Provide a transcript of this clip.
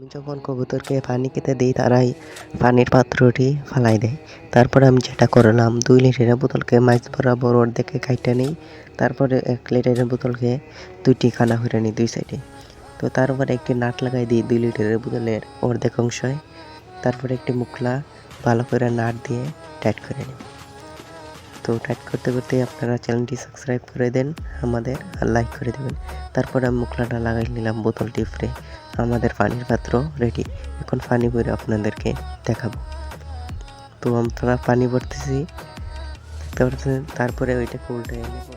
আমি যখন কবুতরকে পানি খেতে দিই তারাই পানির পাত্রটি ফালাই দেয়। তারপরে আমি যেটা করলাম 2 লিটারের বোতলকে মাঝ বরাবর অর্ধেকে কাইটা নিই। তারপরে 1 লিটারের বোতলকে 2টি খানা করে নিই 2 সাইডে। তো তার উপরে একটি নাট লাগাই দিই 2 লিটারের বোতলের অর্ধেক অংশে। তারপরে একটি মুখলা ভালো করে নাট দিয়ে টাইট করে নিই। তো টাইট করতে করতে আপনারা চ্যানেলটি সাবস্ক্রাইব করে দেন আমাদের আর লাইক করে দেবেন। তারপরে আমি মুখলাটা লাগাই নিলাম বোতলটি উপরে। আমাদের পানির পাত্র রেডি। এখন পানি ভরে আপনাদেরকে দেখাবো। তো আমরা পানি ভরতেছি, দেখতে পাচ্ছেন। তারপরে ওইটাকে উল্টে নেব।